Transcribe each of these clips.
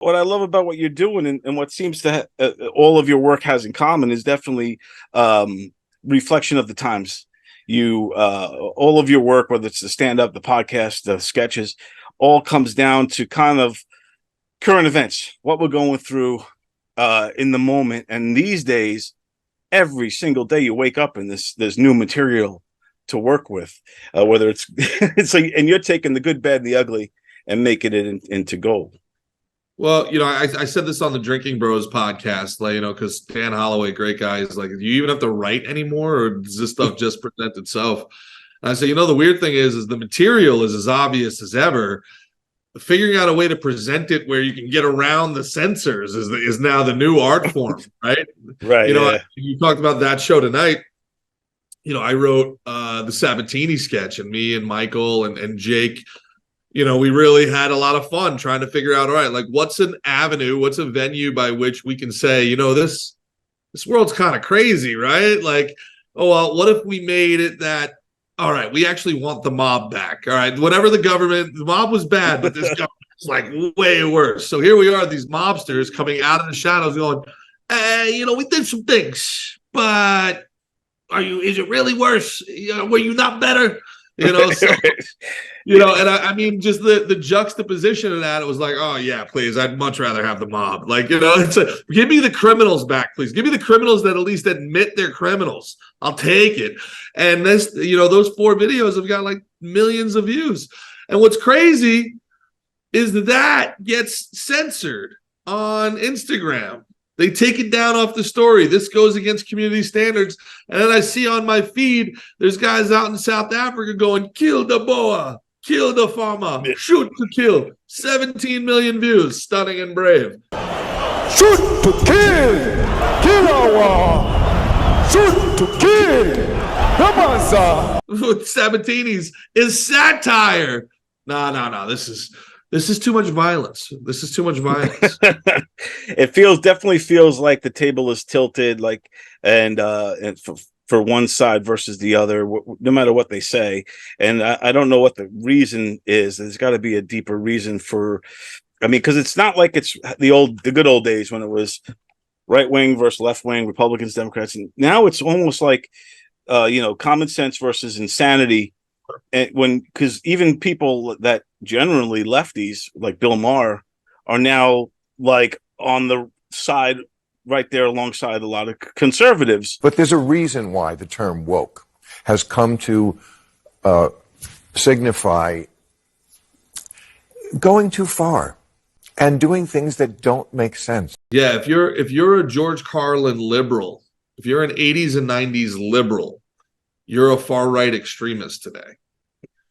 what I love about what you're doing, and what seems to all of your work has in common, is definitely reflection of the times. You all of your work, whether it's the stand-up, the podcast, the sketches, all comes down to kind of current events, what we're going through in the moment. And these days, every single day you wake up and there's new material to work with, whether it's it's like, and you're taking the good, bad, and the ugly and making it into gold. Well, I said this on the Drinking Bros podcast, like, because Dan Holloway, great guy, is like, do you even have to write anymore, or does this stuff just present itself? And I say, the weird thing is the material is as obvious as ever. Figuring out a way to present it where you can get around the censors is now the new art form, right? Right. You talked about that show tonight. I wrote the Sabatini sketch, and me and Michael and Jake, we really had a lot of fun trying to figure out, all right, like, what's an avenue, what's a venue by which we can say, this world's kind of crazy, right? Like, oh, well, what if we made it that, all right, we actually want the mob back. All right, whatever the mob was bad, but this government is like way worse. So here we are, these mobsters coming out of the shadows going, hey, we did some things, but is it really worse? Were you not better? So, and I mean, just the juxtaposition of that, it was like, oh yeah, please, I'd much rather have the mob. Like, it's give me the criminals back, please. Give me the criminals that at least admit they're criminals. I'll take it. And this, those 4 videos have got like millions of views. And what's crazy is that gets censored on Instagram. They take it down off the story. This goes against community standards. And then I see on my feed, there's guys out in South Africa going, kill the boa, kill the farmer, shoot to kill. 17 million views, stunning and brave. Shoot to kill our, shoot to kill. Sabatini's is satire. No. This is too much violence. This is too much violence. It definitely feels like the table is tilted, like, and for one side versus the other, no matter what they say. And I don't know what the reason is. There's got to be a deeper reason because it's not like it's the good old days when it was right wing versus left wing, Republicans, Democrats, and now it's almost like common sense versus insanity. And because even people that generally lefties like Bill Maher are now like on the side right there alongside a lot of conservatives. But there's a reason why the term woke has come to signify going too far and doing things that don't make sense. Yeah, if you're a George Carlin liberal, if you're an 80s and 90s liberal, you're a far-right extremist today.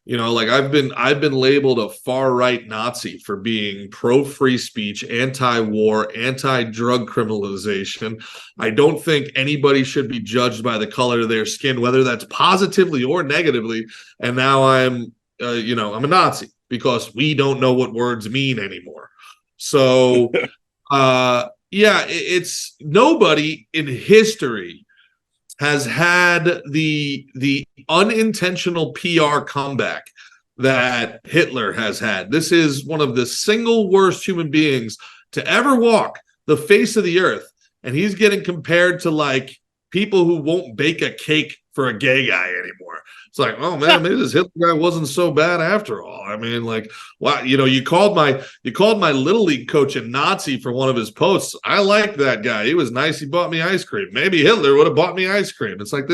Like I've been labeled a far-right Nazi for being pro-free speech, anti-war, anti-drug criminalization. I don't think anybody should be judged by the color of their skin, whether that's positively or negatively. And now I'm a Nazi because we don't know what words mean anymore. So, it's nobody in history has had the unintentional PR comeback that Hitler has had. This is one of the single worst human beings to ever walk the face of the earth. And he's getting compared to like people who won't bake a cake for a gay guy anymore. It's like, oh man, maybe this Hitler guy wasn't so bad after all. I mean, like, wow, you called my little league coach a Nazi for one of his posts. I liked that guy. He was nice. He bought me ice cream. Maybe Hitler would have bought me ice cream. It's like,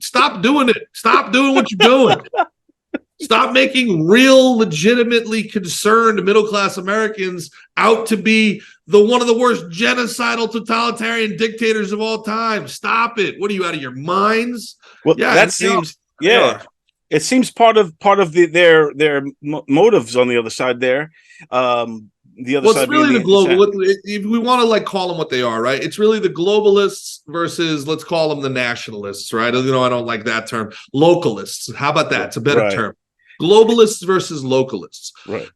stop doing it. Stop doing what you're doing. Stop making real, legitimately concerned middle-class Americans out to be one of the worst genocidal, totalitarian dictators of all time. Stop it. What are you, out of your minds? Well, yeah, that seems, it seems part of their motives on the other side there. The other side, it's really the global. If we want to like call them what they are, right? It's really the globalists versus, let's call them the nationalists, right? I don't like that term. Localists. How about that? It's a better term. Globalists versus localists. Right.